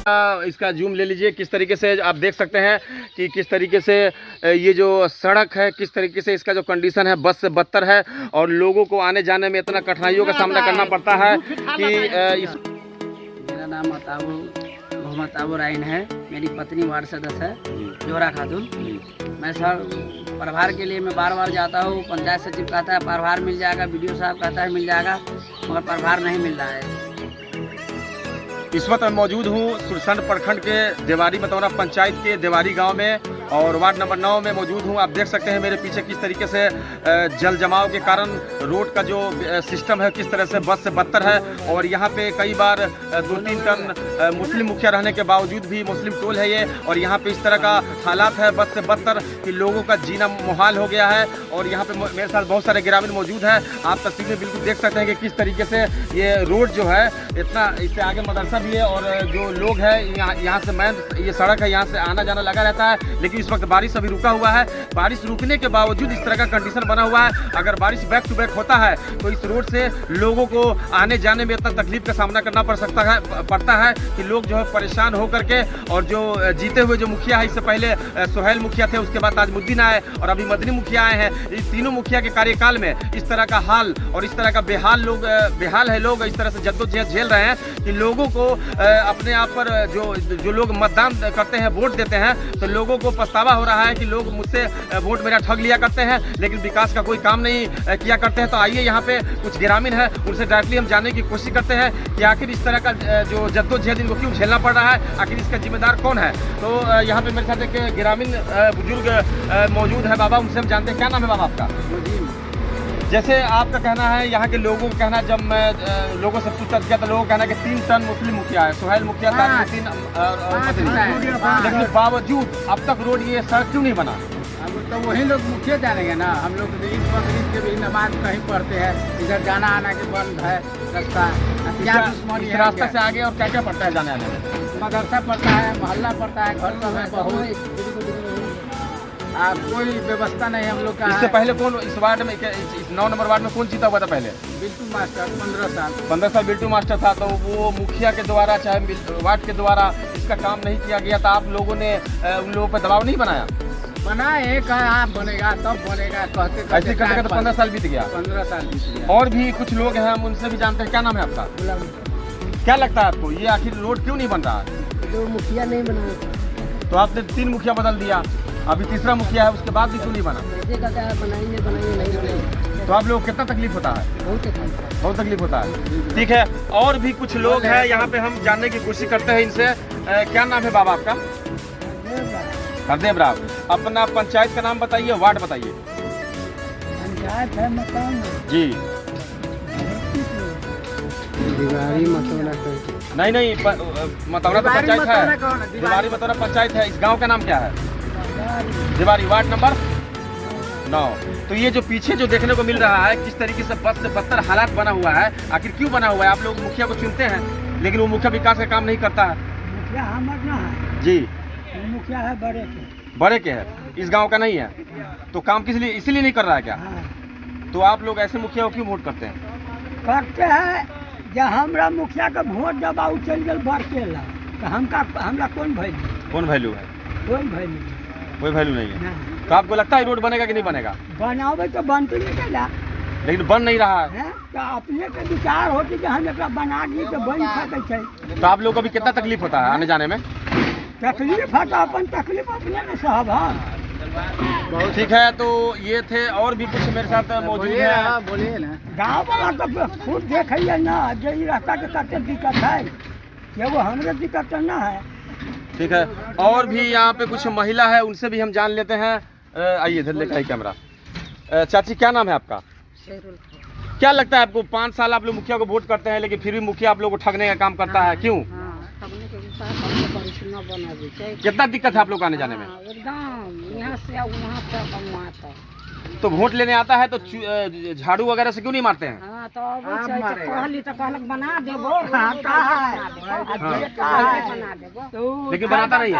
इसका जूम ले लीजिए। किस तरीके से आप देख सकते हैं कि किस तरीके से ये जो सड़क है, किस तरीके से इसका जो कंडीशन है बस से बदतर है और लोगों को आने जाने में इतना कठिनाइयों का सामना करना पड़ता है कि मेरा नाम मोहम्मद अबू राइन है। मेरी पत्नी वार्ड सदस्य है जोरा खातून। मैं सर प्रभार के लिए मैं बार बार जाता हूँ। पंचायत सचिव कहता है प्रभार मिल जाएगा, बीडीओ साहब कहता है मिल जाएगा, मगर प्रभार नहीं मिल रहा है। इस वक्त मैं मौजूद हूँ सुरसंड प्रखंड के देवारी मतौरा पंचायत के देवारी गांव में और वार्ड नंबर 9 में मौजूद हूँ। आप देख सकते हैं मेरे पीछे किस तरीके से जल जमाव के कारण रोड का जो सिस्टम है किस तरह से बद से बदतर है और यहाँ पे कई बार 2-3 टन मुस्लिम मुखिया रहने के बावजूद भी मुस्लिम टोल है ये, और यहाँ पे इस तरह का हालात है बद से बदतर कि लोगों का जीना मुहाल हो गया है। और यहाँ पे मेरे साथ बहुत सारे ग्रामीण मौजूद हैं। आप तस्वीर में बिल्कुल देख सकते हैं कि किस तरीके से ये रोड जो है इतना, इससे आगे मदरसा भी है और जो लोग हैं यहाँ से मेन ये सड़क है, यहाँ से आना जाना लगा रहता है। लेकिन इस वक्त बारिश अभी रुका हुआ है। बारिश रुकने के बावजूद इस तरह का कंडीशन बना हुआ है। अगर बारिश बैक टू बैक होता है तो इस रोड से लोगों को आने जाने में इतना तकलीफ का सामना करना पड़ता है कि लोग जो है परेशान होकर के, और जो जीते हुए जो मुखिया है, इससे पहले सोहेल मुखिया थे, उसके बाद ताजमुद्दीन आए और अभी मदनी मुखिया आए हैं। इस तीनों मुखिया के कार्यकाल में इस तरह का हाल और इस तरह का बेहाल है लोग इस तरह से जद्दोजहद झेल रहे हैं कि लोगों को अपने आप पर जो लोग मतदान करते हैं, वोट देते हैं, तो लोगों को पछतावा हो रहा है कि लोग मुझसे वोट मेरा ठग लिया करते हैं लेकिन विकास का कोई काम नहीं किया करते हैं। तो आइए यहाँ पे कुछ ग्रामीण है, उनसे डायरेक्टली हम जानने की कोशिश करते हैं कि आखिर इस तरह का जो जद्दोजहद इनको क्यों झेलना पड़ रहा है, आखिर इसका जिम्मेदार कौन है। तो यहाँ पे मेरे साथ एक ग्रामीण बुजुर्ग मौजूद है। बाबा, उनसे हम जानते हैं, क्या नाम है बाबा आपका? जैसे आपका कहना है, यहाँ के लोगों का कहना, जब मैं लोगों से पूछता गया तो लोगों का कहना है कि 3 टन मुस्लिम मुखिया है, सोहेल मुखिया था, लेकिन बावजूद अब तक रोड ये सड़क क्यों नहीं बना? तो वही लोग मुखिया जानेंगे ना। हम लोग ईद बकरीद के भी नमाज कहीं पढ़ते हैं, इधर जाना आना के बंद है रास्ता। इस रास्ते से आगे और क्या क्या पड़ता है जाने आने में? मदरसा पड़ता है, मोहल्ला पड़ता है, घर सब है, बहुत कोई व्यवस्था नहीं हम लोग का। इससे पहले कौन इस वार्ड में, इस 9 नंबर वार्ड में कौन जीता हुआ था पहले? बिल्टू मास्टर 15 साल बिल्टू मास्टर था। तो वो मुखिया के द्वारा चाहे वार्ड के द्वारा इसका काम नहीं किया गया था। आप लोगों ने उन लोगों पर दबाव नहीं बनाया? बनाए, कहा बनेगा तब बनेगा कहते ऐसे करके तो 15 साल बीत गया। 15 साल बीत गया। और भी कुछ लोग हैं, हम उनसे भी जानते हैं। क्या नाम है आपका? क्या लगता है आपको, ये आखिर रोड क्यों नहीं बन रहा है? जो मुखिया नहीं बना, तो आपने 3 मुखिया बदल दिया, अभी तीसरा मुखिया है, उसके बाद भी क्यों नहीं बना? बनाएंगे नहीं। तो आप लोग कितना तकलीफ होता है? बहुत तकलीफ होता है। ठीक है, और भी कुछ लोग हैं यहाँ पे, हम जानने की कोशिश करते हैं इनसे। क्या नाम है बाबा आपका? हरदेव राव। अपना पंचायत का नाम बताइए, वार्ड बताइए। पंचायत है जी, देवारी मतौरा नहीं मतौरा तो पंचायत है, देवारी मतौरा पंचायत है। इस गांव का नाम क्या है? Devari, ward number 9। तो ये जो पीछे जो देखने को मिल रहा है किस तरीके से बद से बदतर हालात बना हुआ है, आखिर क्यों बना हुआ है? आप लोग मुखिया को चुनते हैं लेकिन वो मुखिया विकास का काम नहीं करता है। मुखिया हमारा ना है जी, मुखिया है बड़े के है, इस गांव का नहीं है। तो काम किस लिए, इसीलिए नहीं कर रहा है क्या? तो आप लोग ऐसे मुखिया को क्यों वोट करते हैं? करते हैं जब हमरा मुखिया का वोट जब आउ चल गए बढ़ के ला, तो हमरा कौन वैल्यू है? कोई वैल्यू नहीं है। तो आपको लगता है रोड बनेगा कि नहीं बनेगा? बनावे तो बनते नहीं कैला, लेकिन बन नहीं रहा है। तो अपने के विचार होती कि हम एक बना दिए तो बन सके। तो आप लोग को भी कितना तकलीफ होता है आने जाने में? तकलीफ है तो अपन तकलीफ अपने में साहब। बहुत ठीक है। तो ये थे, और भी कुछ मेरे साथ मौजूद है। बोलिए ना। गाँव वाला तो खुद देखिए ना, जो रास्ता के कते दिक्कत है, ये वो हमारे दिक्कत ना है। ठीक है, और भी यहाँ पे कुछ महिला है, उनसे भी हम जान लेते हैं। आइए इधर लेकर कैमरा। चाची, क्या नाम है आपका? क्या लगता है आपको, 5 साल आप लोग मुखिया को वोट करते हैं लेकिन फिर भी मुखिया आप लोग को ठगने का काम करता है, क्यों? कितना दिक्कत है आप लोग आने जाने में? एकदम यहाँ से वहाँ तक। तो वोट लेने आता है तो झाड़ू वगैरह से क्यों नहीं मारते हैं? तो बना देबो, लेकिन बनाता नहीं है।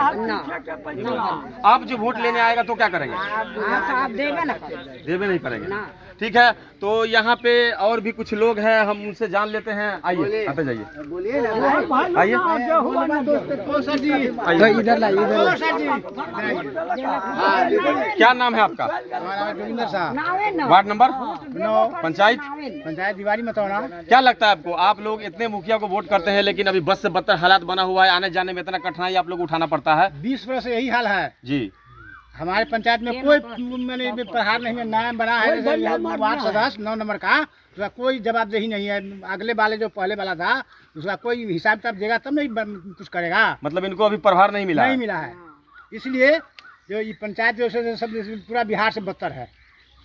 आप जो वोट लेने आएगा तो क्या करेंगे? आप देवे ना, देवे नहीं करेंगे। ठीक है, तो यहाँ पे और भी कुछ लोग हैं, हम उनसे जान लेते हैं। आइए, आते जाइए, आइए, इधर लाइए, क्या नाम है आपका? जोगिंदर साहब, वार्ड नंबर 9, पंचायत दीवारी मतौना। क्या लगता है आपको? आप लोग इतने मुखिया को वोट करते हैं, लेकिन अभी बस से बदतर हालात बना हुआ है, आने जाने में इतना कठिनाई आप लोग उठाना पड़ता है। 20 वर्ष से यही हाल है। जी, हमारे पंचायत में कोई मैंने प्रहार नहीं, नाम बना है जैसे वार्ड सदस्य 9 नंबर का, उसका कोई जवाबदेही नहीं है। अगले वाले जो पहले वाला था उसका कोई हिसाब किताब देगा तब नहीं कुछ करेगा। मतलब इनको अभी प्रभार नहीं मिला नहीं मिला है, इसलिए जो ये पंचायत जो है सब पूरा बिहार से बदतर है।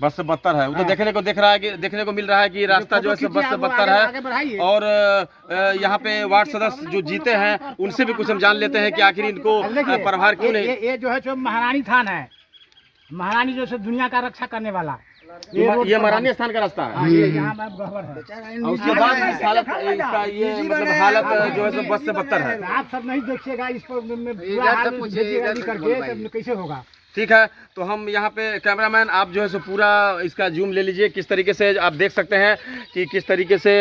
बस से बदतर है। वो तो देखने को मिल रहा है कि रास्ता जो है बस से बदतर है। और यहाँ पे वार्ड सदस्य जो जीते हैं उनसे भी कुछ हम जान लेते हैं कि आखिर इनको प्रभार क्यों नहीं। ये जो है जो महारानी थान है, महारानी जो है दुनिया का रक्षा करने वाला, ये महारानी स्थान का रास्ता है। ये यहाँ गड़बड़ है। और उसके बाद इस हालत, इसका ये मतलब हालत जो है बस से बदतर है। आप सब नहीं देखिएगा इस पर करके कैसे होगा। ठीक है, तो हम यहाँ पे कैमरामैन आप जो है सो पूरा इसका जूम ले लीजिए। किस तरीके से आप देख सकते हैं कि किस तरीके से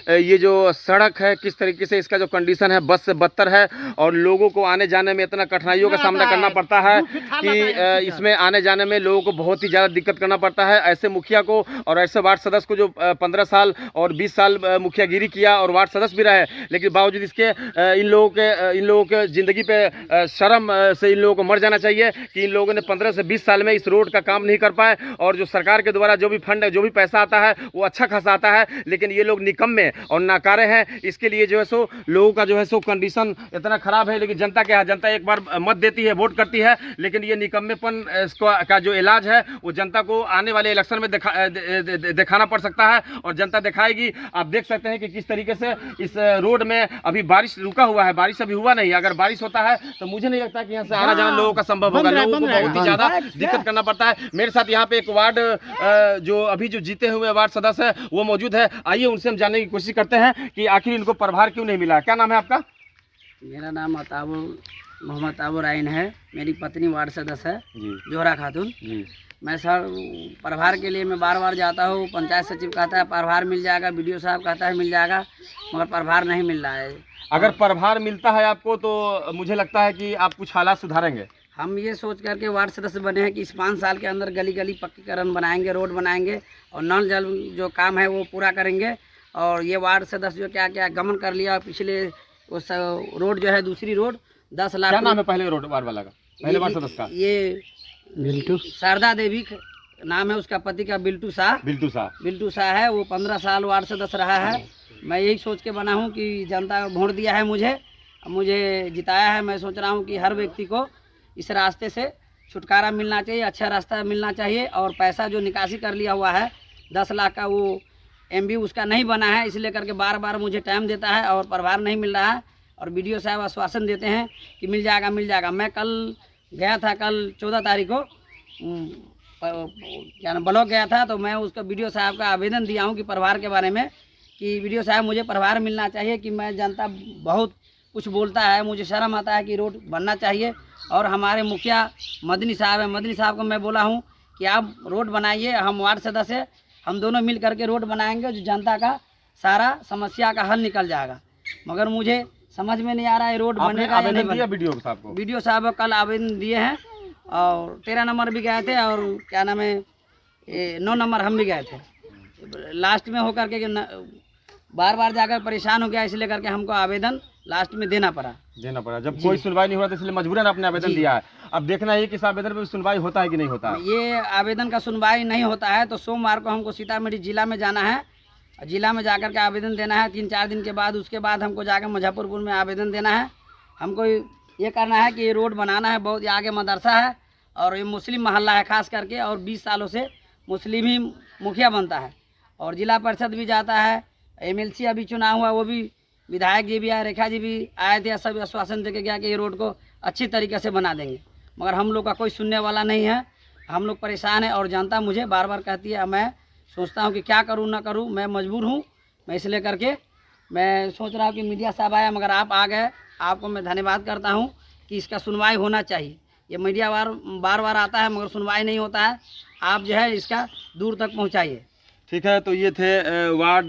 ये जो सड़क है, किस तरीके से इसका जो कंडीशन है बस से बदतर है, और लोगों को आने जाने में इतना कठिनाइयों का सामना करना पड़ता है कि इसमें आने जाने में लोगों को बहुत ही ज़्यादा दिक्कत करना पड़ता है। ऐसे मुखिया को और ऐसे वार्ड सदस्य को जो 15 साल और 20 साल मुखियागिरी किया और वार्ड सदस्य भी रहे, लेकिन बावजूद इसके इन लोगों के ज़िंदगी पे शर्म से इन लोगों को मर जाना चाहिए कि इन लोगों ने 15 से 20 साल में इस रोड का काम नहीं कर पाए। और जो सरकार के द्वारा जो भी फंड जो भी पैसा आता है वो अच्छा खासा आता है, लेकिन ये लोग निकम्मे और नाकारे हैं। इसके लिए जो है सो लोगों का जो है सो कंडीशन इतना खराब है। लेकिन जनता क्या है, जनता एक बार मत देती है, वोट करती है, लेकिन ये निकम्मेपन का जो इलाज है वो जनता को आने वाले इलेक्शन में दिखाना पड़ सकता है, और जनता दिखाएगी। आप देख सकते हैं कि किस तरीके से इस रोड में अभी बारिश रुका हुआ है, बारिश अभी हुआ नहीं। अगर बारिश होता है तो मुझे नहीं लगता कि यहाँ से आना जाना लोगों का संभव होगा। लोगों को बहुत ही ज्यादा दिक्कत करना पड़ता है। मेरे साथ यहाँ पे एक वार्ड जो अभी जो जीते हुए वार्ड सदस्य है वो मौजूद है। आइए उनसे हम जानने की कोशिश करते हैं कि आखिर इनको प्रभार क्यों नहीं मिला। क्या नाम है आपका? मेरा नाम मोहम्मद ताबुर आइन है। मेरी पत्नी वार्ड सदस्य है जोहरा खातून। मैं सर प्रभार के लिए मैं बार बार जाता हूँ। पंचायत सचिव कहता है प्रभार मिल जाएगा, बीडीओ साहब कहता है मिल जाएगा, मगर प्रभार नहीं मिल रहा है। अगर प्रभार मिलता है आपको तो मुझे लगता है कि आप कुछ हालात सुधारेंगे। हम ये सोच करके वार्ड सदस्य बने हैं कि इस 5 साल के अंदर गली गली पक्कीकरण बनाएंगे, रोड बनाएंगे और नल जल जो काम है वो पूरा करेंगे। और ये वार्ड सदस्य जो क्या क्या गमन कर लिया पिछले उस रोड जो है दूसरी रोड 10 लाख। क्या नाम है पहले रोड वार्ड वाला का, पहले वार्ड सदस्य का? ये बिल्टू शारदा देवी नाम है, उसका पति का बिल्टू शाह है। वो 15 साल वार्ड सदस्य रहा है। मैं यही सोच के बना हूँ कि जनता वोट दिया है मुझे जिताया है। मैं सोच रहा हूँ कि हर व्यक्ति को इस रास्ते से छुटकारा मिलना चाहिए, अच्छा रास्ता मिलना चाहिए। और पैसा जो निकासी कर लिया हुआ है 10 लाख का, वो MB उसका नहीं बना है, इसलिए करके बार बार मुझे टाइम देता है और प्रभार नहीं मिल रहा है। और BDO साहब आश्वासन देते हैं कि मिल जाएगा। मैं कल गया था, कल 14 तारीख को क्या नाम ब्लॉक गया था, तो मैं उसको BDO साहब का आवेदन दिया हूँ कि प्रभार के बारे में कि BDO साहब मुझे प्रभार मिलना चाहिए कि मैं जनता बहुत कुछ बोलता है, मुझे शर्म आता है कि रोड बनना चाहिए। और हमारे मुखिया मदनी साहब हैं, मदनी साहब को मैं बोला हूँ कि आप रोड बनाइए, हम वार्ड सदस्य हम दोनों मिल करके रोड बनाएंगे, जो जनता का सारा समस्या का हल निकल जाएगा। मगर मुझे समझ में नहीं आ रहा है रोड बनेगा या नहीं बनेगा। BDO साहब कल आवेदन दिए हैं और 13 नंबर भी गए थे और क्या नाम है 9 नंबर हम भी गए थे। लास्ट में होकर के बार बार जाकर परेशान हो गया, इसलिए करके हमको आवेदन लास्ट में देना पड़ा। जब कोई सुनवाई नहीं हो रहा तो इसलिए मजबूरन आपने आवेदन दिया है। अब देखना है कि इस आवेदन पर सुनवाई होता है कि नहीं होता है। ये आवेदन का सुनवाई नहीं होता है तो सोमवार को हमको सीतामढ़ी जिला में जाना है, जिला में जाकर के आवेदन देना है 3-4 दिन के बाद। उसके बाद हमको जाकर मुजफ्फरपुर में आवेदन देना है। हमको ये करना है कि ये रोड बनाना है। बहुत आगे मदरसा है और ये मुस्लिम मोहल्ला है खास करके, और 20 सालों से मुस्लिम ही मुखिया बनता है। और जिला परिषद भी जाता है, MLC अभी चुनाव हुआ, वो भी विधायक जी भी आए, रेखा जी भी आए थे, सब आश्वासन दे के गया कि ये रोड को अच्छी तरीके से बना देंगे। मगर हम लोग का कोई सुनने वाला नहीं है, हम लोग परेशान हैं। और जनता मुझे बार बार कहती है, मैं सोचता हूँ कि क्या करूँ ना करूँ, मैं मजबूर हूँ। मैं इसलिए करके मैं सोच रहा हूँ कि मीडिया साहब आया, मगर आप आ गए, आपको मैं धन्यवाद करता हूँ कि इसका सुनवाई होना चाहिए। ये मीडिया बार बार आता है मगर सुनवाई नहीं होता है। आप जो है इसका दूर तक पहुँचाइए। ठीक है, तो ये थे वार्ड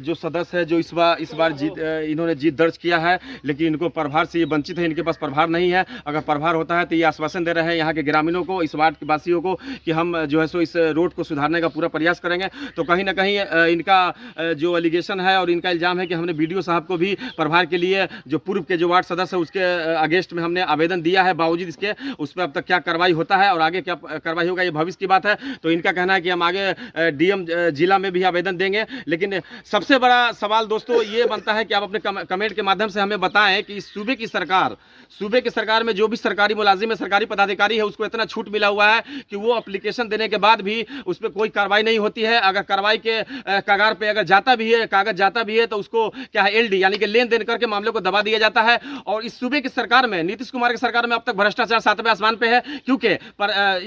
जो सदस्य है जो इस बार इन्होंने जीत दर्ज किया है, लेकिन इनको प्रभार से ये वंचित है, इनके पास प्रभार नहीं है। अगर प्रभार होता है तो ये आश्वासन दे रहे हैं यहाँ के ग्रामीणों को, इस वार्ड के वासियों को, कि हम जो है सो इस रोड को सुधारने का पूरा प्रयास करेंगे। तो कहीं ना कहीं इनका जो एलिगेशन है और इनका इल्ज़ाम है कि हमने BDO साहब को भी प्रभार के लिए जो पूर्व के जो वार्ड सदस्य है उसके अगेंस्ट में हमने आवेदन दिया है, बावजूद इसके उस पर अब तक क्या कार्रवाई होता है और आगे क्या कार्रवाई होगा ये भविष्य की बात है। तो इनका कहना है कि हम आगे DM जिला में भी आवेदन देंगे। लेकिन सबसे बड़ा सवाल दोस्तों ये बनता है कि आप अपने कमेंट के माध्यम से हमें बताएं कि इस सूबे की सरकार में जो भी सरकारी मुलाजिम है, सरकारी पदाधिकारी है, उसको इतना छूट मिला हुआ है कि वो एप्लीकेशन देने के बाद भी उस पर कोई कार्रवाई नहीं होती है। अगर कार्रवाई के कगार पे अगर कागज जाता भी है तो उसको क्या है LD यानी कि लेन देन करके मामले को दबा दिया जाता है। और इस सूबे की सरकार में, नीतीश कुमार की सरकार में अब तक भ्रष्टाचार 7वें आसमान पे है, क्योंकि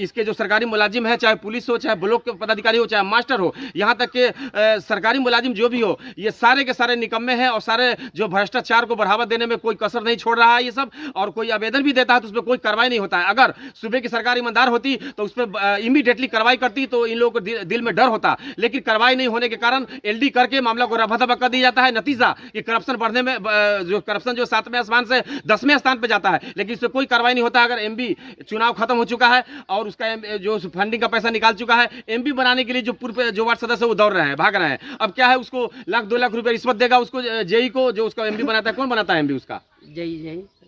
इसके जो सरकारी मुलाजिम है, चाहे पुलिस हो, चाहे ब्लॉक के पदाधिकारी हो, चाहे मास्टर हो, यहाँ तक के सरकारी मुलाजिम जो भी हो, ये सारे के सारे निकम्मे हैं और सारे जो भ्रष्टाचार को बढ़ावा देने में कोई कसर नहीं छोड़ रहा है ये सब। और कोई आवेदन भी देता है तो उस पर कोई कार्रवाई नहीं होता है। अगर सूबे की सरकार ईमानदार होती तो उस पर इमीडिएटली कार्रवाई करती, तो इन लोगों को दिल में डर होता। लेकिन कार्रवाई नहीं होने के कारण LD करके मामला को रफा दफा कर दिया जाता है। नतीजा ये करप्शन बढ़ने में, जो करप्शन जो 7वें आसमान से 10वें स्थान पर जाता है, लेकिन इस पर कोई कार्रवाई नहीं होता। अगर MB चुनाव खत्म हो चुका है और उसका जो फंडिंग का पैसा निकाल चुका है, MB बनाने के लिए जो पूर्व जो वार्ड सदस्य वो दौड़ रहे हैं, भाग रहे हैं। अब क्या है, उसको 1-2 लाख रुपए रिश्वत देगा उसको, JE को, जो उसका MB बनाता है। कौन बनाता है MB उसका?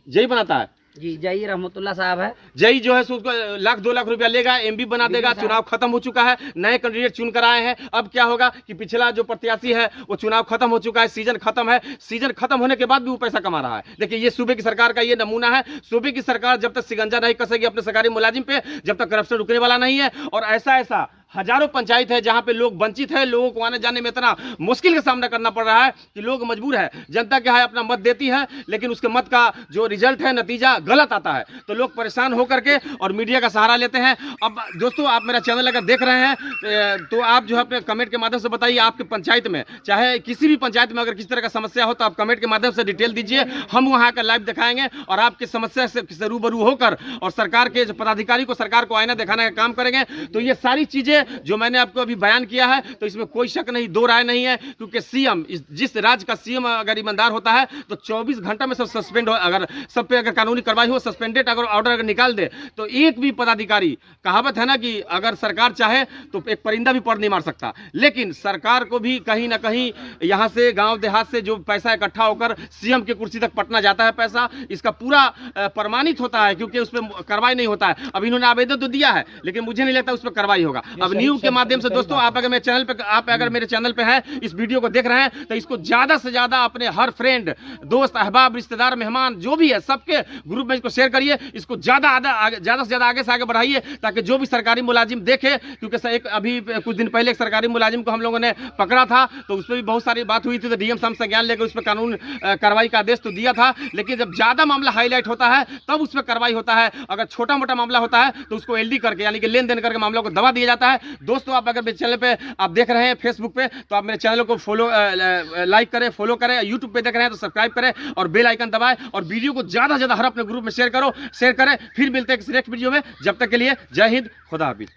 JE बनाता है जी, JE रहमतुल्लाह साहब है। JE जो है सो उसको 1-2 लाख रुपया लेगा, MB बना देगा। चुनाव खत्म हो चुका है, नए कैंडिडेट चुन कर आए हैं। अब क्या होगा कि पिछला जो प्रत्याशी है वो चुनाव खत्म हो चुका है, सीजन खत्म है, सीजन खत्म होने के बाद भी वो पैसा कमा रहा है। देखिए, ये सूबे की सरकार का ये नमूना है। सूबे की सरकार जब तक शिकंजा नहीं कसेगी अपने सरकारी मुलाजिम पे, जब तक करप्शन रुकने वाला नहीं है। और ऐसा हजारों पंचायत है जहां पे लोग वंचित है, लोगों को आने जाने में इतना मुश्किल का सामना करना पड़ रहा है कि लोग मजबूर है। जनता क्या है, अपना मत देती है, लेकिन उसके मत का जो रिजल्ट है, नतीजा गलत आता है, तो लोग परेशान होकर के और मीडिया का सहारा लेते हैं। अब दोस्तों, आप मेरा चैनल अगर देख रहे हैं तो आप जो है अपने कमेंट के माध्यम से बताइए, आपके पंचायत में, चाहे किसी भी पंचायत में अगर किसी तरह का समस्या हो तो आप कमेंट के माध्यम से डिटेल दीजिए। हम वहाँ का लाइव दिखाएंगे और आपकी समस्या से रूबरू होकर और सरकार के पदाधिकारी को, सरकार को आईना दिखाने का काम करेंगे। तो ये सारी चीजें जो मैंने आपको अभी बयान किया है, तो इसमें कोई शक नहीं, दो राय नहीं है, क्योंकि CM, जिस राज्य का CM अगर ईमानदार होता है तो 24 घंटा में सब सस्पेंड हो, अगर सब पे अगर कानूनी कार्रवाई हो, सस्पेंडेड अगर ऑर्डर अगर निकाल दे, तो एक भी पदाधिकारी, कहावत है ना कि अगर सरकार चाहे तो एक परिंदा भी पर नहीं मार सकता। लेकिन सरकार को भी कहीं ना कहीं यहाँ से गांव देहात से जो पैसा इकट्ठा होकर CM की कुर्सी तक पटना जाता है पैसा, इसका पूरा प्रमाणित होता है, क्योंकि उस पर कार्रवाई नहीं होता है। अब इन्होंने आवेदन तो दिया है, लेकिन मुझे नहीं लगता उस पर कार्रवाई होगा। अब न्यूज़ के माध्यम से दोस्तों, आप अगर मेरे चैनल पे हैं, इस वीडियो को देख रहे हैं, तो इसको ज्यादा से ज्यादा अपने हर फ्रेंड, दोस्त, अहबाब, रिश्तेदार, मेहमान जो भी है, सबके ग्रुप में इसको शेयर करिए। इसको ज्यादा से ज्यादा आगे से आगे बढ़ाइए, ताकि जो भी सरकारी मुलाजिम देखे, क्योंकि एक अभी कुछ दिन पहले एक सरकारी मुलाजिम को हम लोगों ने पकड़ा था, तो उस पर भी बहुत सारी बात हुई थी, तो DM साहब संज्ञान लेकर उस पर कानून कार्रवाई का आदेश तो दिया था। लेकिन जब ज्यादा मामला हाईलाइट होता है तब उस पर कार्रवाई होता है। अगर छोटा मोटा मामला होता है तो उसको LD करके, यानी कि लेन देन करके मामलों को दबा दिया जाता है। दोस्तों, आप अगर मेरे चैनल पे आप देख रहे हैं फेसबुक पे, तो आप मेरे चैनल को लाइक करें, फॉलो करें। यूट्यूब पे देख रहे हैं तो सब्सक्राइब करें और बेल आइकन दबाएं, और वीडियो को ज्यादा से ज्यादा हर अपने ग्रुप में शेयर करें। फिर मिलते हैं किसी नेक्स्ट वीडियो में। जब तक के लिए जय हिंद, खुदा हाफिज।